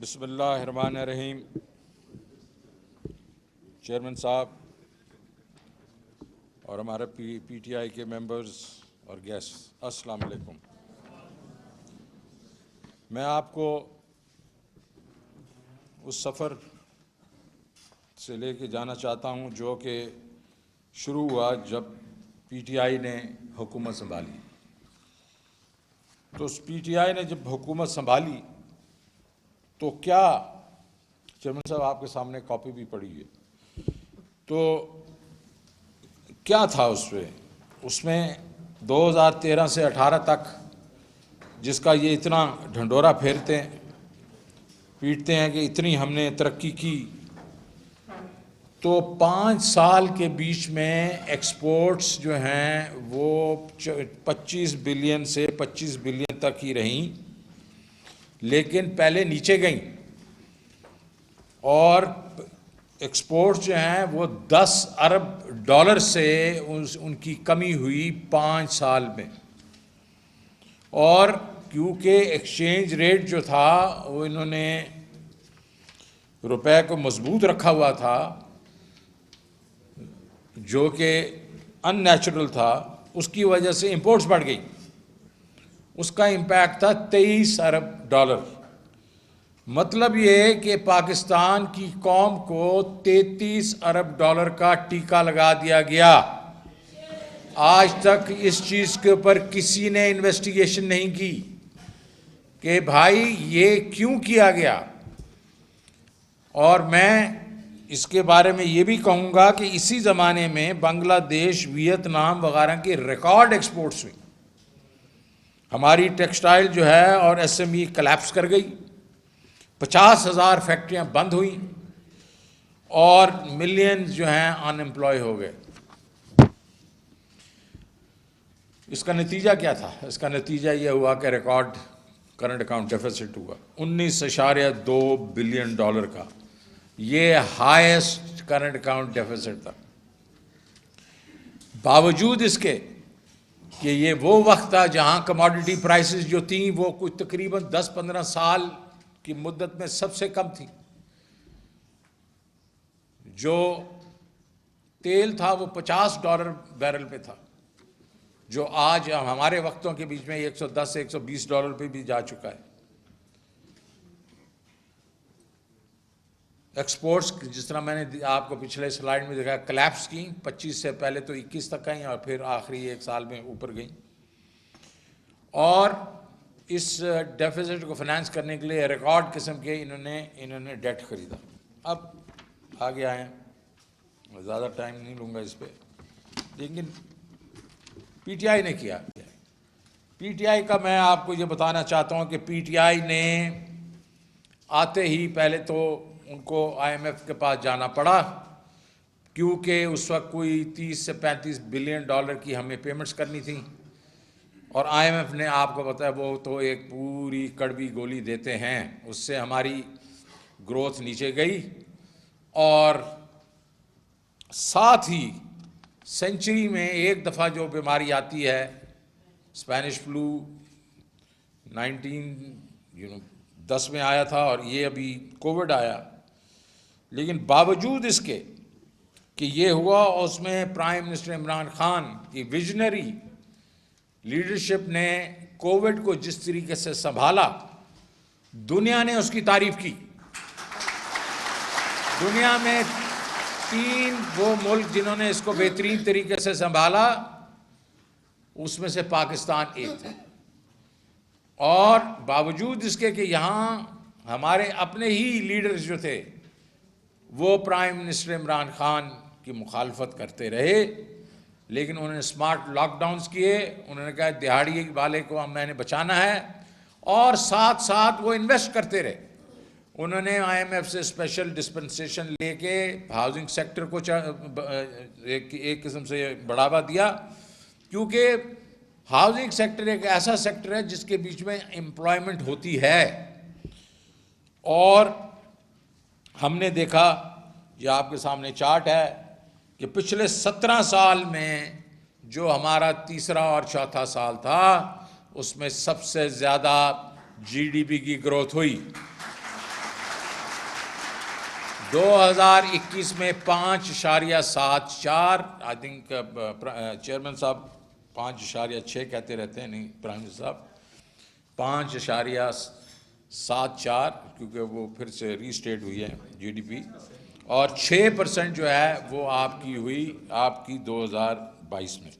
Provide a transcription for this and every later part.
بسم اللہ الرحمن الرحیم۔ چیئرمین صاحب اور ہمارے پی ٹی آئی کے ممبرز اور گیسٹ، السلام علیکم۔ میں آپ کو اس سفر سے لے کے جانا چاہتا ہوں جو کہ شروع ہوا جب پی ٹی آئی نے حکومت سنبھالی۔ تو اس پی ٹی آئی نے جب حکومت سنبھالی تو کیا، چیئرمین صاحب آپ کے سامنے کاپی بھی پڑی ہے، تو کیا تھا اس میں 2013 سے 18 تک جس کا یہ اتنا ڈھنڈورا پیٹتے ہیں کہ اتنی ہم نے ترقی کی، تو 5 سال کے بیچ میں ایکسپورٹس جو ہیں وہ 25 بلین سے 25 بلین تک ہی رہیں، لیکن پہلے نیچے گئیں، اور ایکسپورٹس جو ہیں وہ 10 ارب ڈالر سے ان کی کمی ہوئی 5 سال میں۔ اور کیونکہ ایکسچینج ریٹ جو تھا وہ انہوں نے روپے کو مضبوط رکھا ہوا تھا، جو کہ ان نیچرل تھا، اس کی وجہ سے امپورٹس بڑھ گئی۔ اس کا امپیکٹ تھا 23 ارب ڈالر۔ مطلب یہ ہے کہ پاکستان کی قوم کو 33 ارب ڈالر کا ٹیکہ لگا دیا گیا۔ آج تک اس چیز کے اوپر کسی نے انویسٹیگیشن نہیں کی کہ بھائی یہ کیوں کیا گیا۔ اور میں اس کے بارے میں یہ بھی کہوں گا کہ اسی زمانے میں بنگلہ دیش، ویتنام وغیرہ کی ریکارڈ ایکسپورٹس ہوئی۔ ہماری ٹیکسٹائل جو ہے اور ایس ایم ای کلیپس کر گئی، 50,000 فیکٹریاں بند ہوئیں، اور ملینز جو ہیں ان امپلائی ہو گئے۔ اس کا نتیجہ کیا تھا؟ اس کا نتیجہ یہ ہوا کہ ریکارڈ کرنٹ اکاؤنٹ ڈیفیسٹ ہوا 19.2 بلین ڈالر کا۔ یہ ہائیسٹ کرنٹ اکاؤنٹ ڈیفیسٹ تھا۔ باوجود اس کے کہ یہ وہ وقت تھا جہاں کموڈٹی پرائسز جو تھیں وہ کچھ تقریباً 10-15 سال کی مدت میں سب سے کم تھی۔ جو تیل تھا وہ $50 بیرل پہ تھا، جو آج ہمارے وقتوں کے بیچ میں $110 سے $120 پہ بھی جا چکا ہے۔ ایکسپورٹس جس طرح میں نے آپ کو پچھلے سلائیڈ میں دکھایا، کلیپس کی 25 سے پہلے تو 21 تک آئیں اور پھر آخری 1 سال میں اوپر گئیں۔ اور اس ڈیفیسٹ کو فائنانس کرنے کے لیے ریکارڈ قسم کے انہوں نے ڈیٹ خریدا۔ اب آگے آئیں، زیادہ ٹائم نہیں لوں گا اس پہ، لیکن پی ٹی آئی نے کیا۔ پی ٹی آئی کا میں آپ کو یہ بتانا چاہتا ہوں کہ پی ٹی آئی نے آتے ہی پہلے تو ان کو آئی ایم ایف کے پاس جانا پڑا، کیونکہ اس وقت کوئی 30 سے 35 بلین ڈالر کی ہمیں پیمنٹس کرنی تھیں، اور آئی ایم ایف نے آپ کو بتایا وہ تو ایک پوری کڑوی گولی دیتے ہیں۔ اس سے ہماری گروتھ نیچے گئی، اور ساتھ ہی سینچری میں ایک دفعہ جو بیماری آتی ہے، اسپینش فلو 1910 میں آیا تھا، اور یہ ابھی کووڈ آیا، لیکن باوجود اس کے کہ یہ ہوا، اس میں پرائم منسٹر عمران خان کی ویژنری لیڈرشپ نے کووڈ کو جس طریقے سے سنبھالا، دنیا نے اس کی تعریف کی۔ دنیا میں 3 وہ ملک جنہوں نے اس کو بہترین طریقے سے سنبھالا، اس میں سے پاکستان ایک تھا۔ اور باوجود اس کے کہ یہاں ہمارے اپنے ہی لیڈرز جو تھے وہ پرائم منسٹر عمران خان کی مخالفت کرتے رہے، لیکن انہوں نے سمارٹ لاک ڈاؤنز کیے۔ انہوں نے کہا دہاڑی والے کو میں نے بچانا ہے، اور ساتھ ساتھ وہ انویسٹ کرتے رہے۔ انہوں نے آئی ایم ایف سے اسپیشل ڈسپنسیشن لے کے ہاؤسنگ سیکٹر کو ایک قسم سے بڑھاوا دیا، کیونکہ ہاؤسنگ سیکٹر ایک ایسا سیکٹر ہے جس کے بیچ میں امپلائمنٹ ہوتی ہے۔ اور ہم نے دیکھا، یہ آپ کے سامنے چارٹ ہے، کہ پچھلے 17 سال میں جو ہمارا تیسرا اور چوتھا سال تھا، اس میں سب سے زیادہ جی ڈی پی کی گروتھ ہوئی۔ 2021 میں 5.74, آئی تھنک چیئرمین صاحب 5.6 کہتے رہتے ہیں، نہیں پرائم منسٹر صاحب 5.74، کیونکہ وہ پھر سے ری اسٹیٹ ہوئی ہے جی ڈی پی، اور 6% جو ہے وہ آپ کی ہوئی آپ کی 2022 میں۔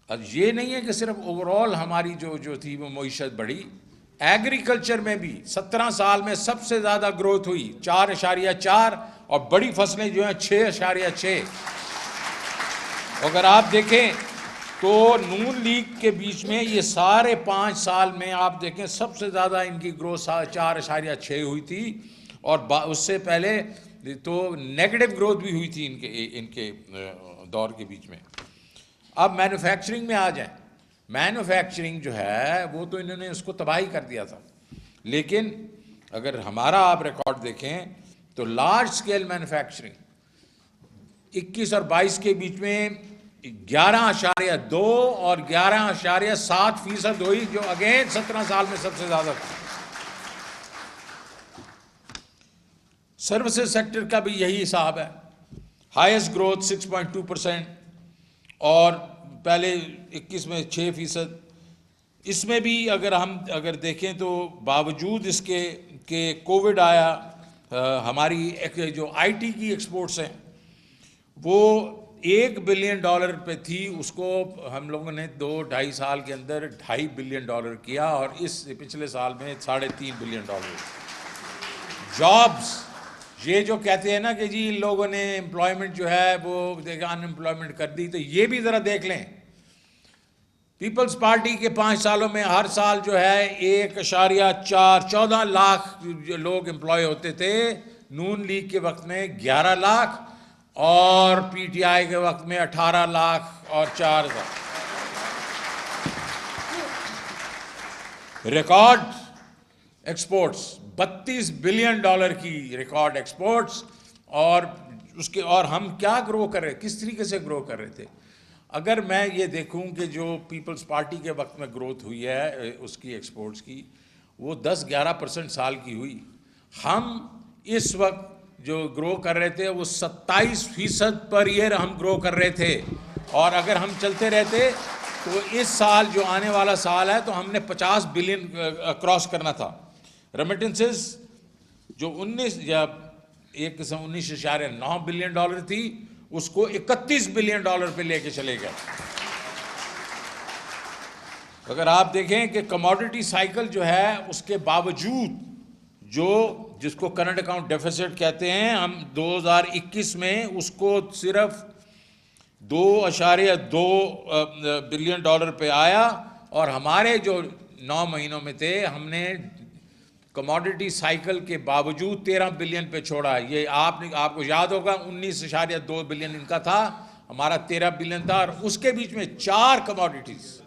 اب یہ نہیں ہے کہ صرف اوورال ہماری جو تھی وہ معیشت بڑھی، ایگریکلچر میں بھی 17 سال میں سب سے زیادہ گروتھ ہوئی 4.4، اور بڑی فصلیں جو ہیں 6.6۔ اگر آپ دیکھیں تو نون لیگ کے بیچ میں یہ سارے 5 سال میں آپ دیکھیں سب سے زیادہ ان کی گروتھ 4.6 ہوئی تھی، اور اس سے پہلے تو نیگیٹو گروتھ بھی ہوئی تھی ان کے دور کے بیچ میں۔ اب مینوفیکچرنگ میں آ جائیں، مینوفیکچرنگ جو ہے وہ تو انہوں نے اس کو تباہی کر دیا تھا، لیکن اگر ہمارا آپ ریکارڈ دیکھیں تو لارج سکیل مینوفیکچرنگ 21 اور 22 کے بیچ میں 11.2 اور 11.7% ہوئی، جو اگین 17 سال میں سب سے زیادہ تھا۔ سروسز سیکٹر کا بھی یہی حساب ہے، ہائیسٹ گروتھ 6.2%، اور پہلے 21 میں 6%۔ اس میں بھی اگر دیکھیں تو باوجود اس کے کہ کووڈ آیا، ہماری جو آئی ٹی کی ایکسپورٹس ہیں وہ $1 بلین پہ تھی، اس کو ہم لوگوں نے 2-2.5 سال کے اندر $2.5 بلین کیا، اور اس پچھلے سال میں $3.5 بلین۔ جابز، یہ جو کہتے ہیں نا کہ جی ان لوگوں نے امپلائمنٹ جو ہے وہ ان امپلائمنٹ کر دی، تو یہ بھی ذرا دیکھ لیں، پیپلز پارٹی کے 5 سالوں میں ہر سال جو ہے 1.14 لاکھ لوگ امپلائی ہوتے تھے، نون لیگ کے وقت میں 11 لاکھ، اور پی ٹی آئی کے وقت میں 18 لاکھ اور 4 ہزار۔ ریکارڈ ایکسپورٹس $32 بلین کی ریکارڈ ایکسپورٹس، اور ہم کیا گرو کر رہے، کس طریقے سے گرو کر رہے تھے؟ اگر میں یہ دیکھوں کہ جو پیپلز پارٹی کے وقت میں گروتھ ہوئی ہے اس کی ایکسپورٹس کی، وہ 10-11% سال کی ہوئی، ہم اس وقت جو گرو کر رہے تھے وہ 27% پر ایئر ہم گرو کر رہے تھے، اور اگر ہم چلتے رہتے تو اس سال جو آنے والا سال ہے تو ہم نے 50 بلین کراس کرنا تھا۔ ریمیٹنسز جو 19.9 بلین تھی، اس کو $31 بلین پہ لے کے چلے گئے۔ اگر آپ دیکھیں کہ کموڈٹی سائیکل جو ہے اس کے باوجود جس کو کرنٹ اکاؤنٹ ڈیفیسٹ کہتے ہیں، ہم 2021 میں اس کو صرف $2.2 بلین پہ آیا، اور ہمارے جو 9 مہینوں میں تھے ہم نے کموڈٹی سائیکل کے باوجود 13 بلین پہ چھوڑا۔ یہ آپ کو یاد ہوگا 19.2 بلین ان کا تھا، ہمارا 13 بلین تھا، اور اس کے بیچ میں 4 کموڈٹیز،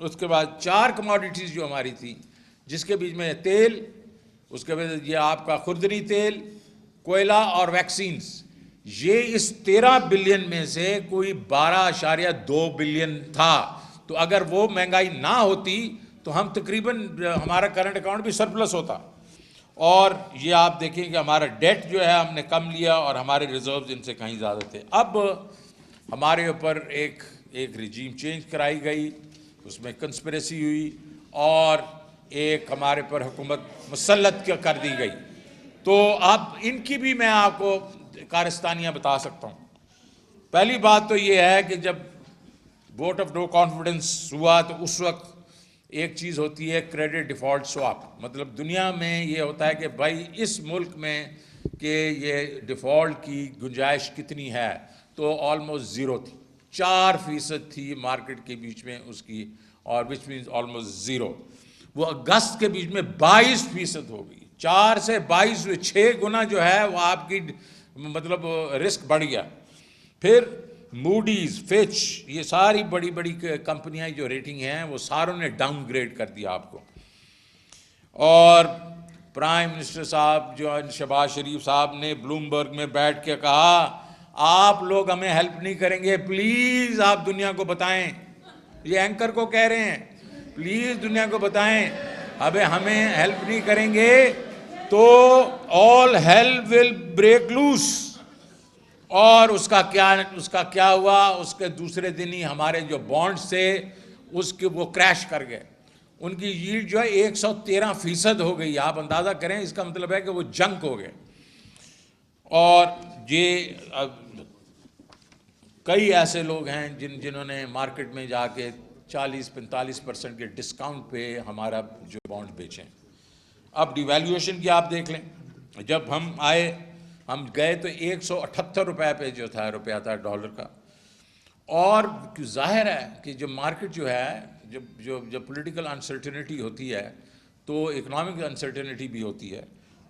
اس کے بعد 4 کموڈٹیز جو ہماری تھی، جس کے بیچ میں تیل، اس کے بعد یہ آپ کا خوردنی تیل، کوئلہ اور ویکسینز، یہ اس 13 بلین میں سے کوئی 12.2 بلین تھا۔ تو اگر وہ مہنگائی نہ ہوتی تو ہم تقریباً ہمارا کرنٹ اکاؤنٹ بھی سرپلس ہوتا، اور یہ آپ دیکھیں کہ ہمارا ڈیٹ جو ہے ہم نے کم لیا، اور ہمارے ریزروز ان سے کہیں زیادہ تھے۔ اب ہمارے اوپر ایک ریجیم چینج کرائی گئی، اس میں کنسپریسی ہوئی، اور ایک ہمارے پر حکومت مسلط کر دی گئی۔ تو اب ان کی بھی میں آپ کو کارستانیاں بتا سکتا ہوں۔ پہلی بات تو یہ ہے کہ جب ووٹ آف نو کانفیڈنس ہوا تو اس وقت ایک چیز ہوتی ہے کریڈٹ ڈیفالٹ سواپ، مطلب دنیا میں یہ ہوتا ہے کہ بھائی اس ملک میں کہ یہ ڈیفالٹ کی گنجائش کتنی ہے، تو آلموسٹ 0 تھی، 4% تھی مارکیٹ کے بیچ میں اس کی، اور وچ مینز آلموسٹ 0۔ وہ اگست کے بیچ میں 22% ہو گئی، 4 سے 22 ہوئے، 6 گنا جو ہے وہ آپ کی مطلب رسک بڑھ گیا۔ پھر موڈیز، فچ، یہ ساری بڑی بڑی کمپنیاں جو ریٹنگ ہیں وہ ساروں نے ڈاؤن گریڈ کر دیا آپ کو، اور پرائم منسٹر صاحب جو شہباز شریف صاحب نے بلومبرگ میں بیٹھ کے کہا آپ لوگ ہمیں ہیلپ نہیں کریں گے، پلیز آپ دنیا کو بتائیں، یہ اینکر کو کہہ رہے ہیں، پلیز دنیا کو بتائیں ابھی ہمیں ہیلپ نہیں کریں گے تو آل ہیل ول بریک لوس. اور اس کا کیا ہوا؟ اس کے دوسرے دن ہی ہمارے جو بانڈز تھے وہ کریش کر گئے. ان کی ییلڈ جو ہے 113% ہو گئی. آپ اندازہ کریں، اس کا مطلب ہے کہ وہ جنک ہو گئے. اور یہ کئی ایسے لوگ ہیں جنہوں نے مارکیٹ میں جا کے 40-45% کے ڈسکاؤنٹ پہ ہمارا جو بانڈ بیچیں. اب ڈیویلیویشن کی آپ دیکھ لیں. جب ہم گئے تو 178 روپے پہ جو تھا روپیہ تھا ڈالر کا. اور ظاہر ہے کہ جو مارکیٹ جو ہے، جب پولیٹیکل انسرٹنٹی ہوتی ہے تو اکنامک انسرٹنٹی بھی ہوتی ہے.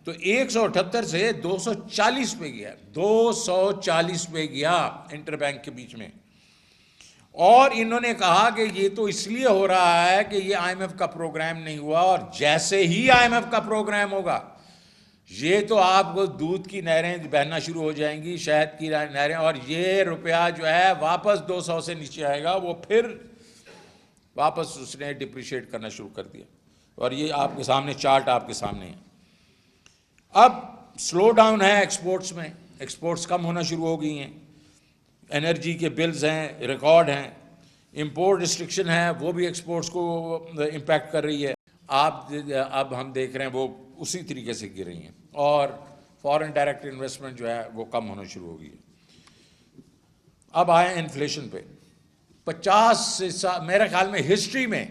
تو 178 سے 240 پہ گیا، 240 پہ گیا انٹر بینک کے بیچ میں. اور انہوں نے کہا کہ یہ تو اس لیے ہو رہا ہے کہ یہ آئی ایم ایف کا پروگرام نہیں ہوا، اور جیسے ہی آئی ایم ایف کا پروگرام ہوگا یہ تو آپ کو دودھ کی نہریں بہنا شروع ہو جائیں گی، شہد کی نہریں، اور یہ روپیہ جو ہے واپس 200 سے نیچے آئے گا. وہ پھر واپس اس نے ڈپریشیٹ کرنا شروع کر دیا. اور یہ آپ کے سامنے چارٹ آپ کے سامنے ہے. اب سلو ڈاؤن ہے ایکسپورٹس میں، ایکسپورٹس کم ہونا شروع ہو گئی ہیں. انرجی کے بلز ہیں، ریکارڈ ہیں. امپورٹ ریسٹرکشن ہے، وہ بھی ایکسپورٹس کو امپیکٹ کر رہی ہے. اب ہم دیکھ رہے ہیں وہ اسی طریقے سے گر رہی ہیں. اور فارن ڈائریکٹ انویسٹمنٹ جو ہے وہ کم ہونا شروع ہو گئی ہے. اب آئے انفلیشن پہ. 50 میرے خیال میں ہسٹری میں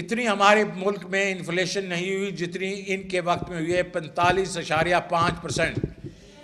اتنی ہمارے ملک میں انفلیشن نہیں ہوئی جتنی ان کے وقت میں ہوئی ہے. 45.5%.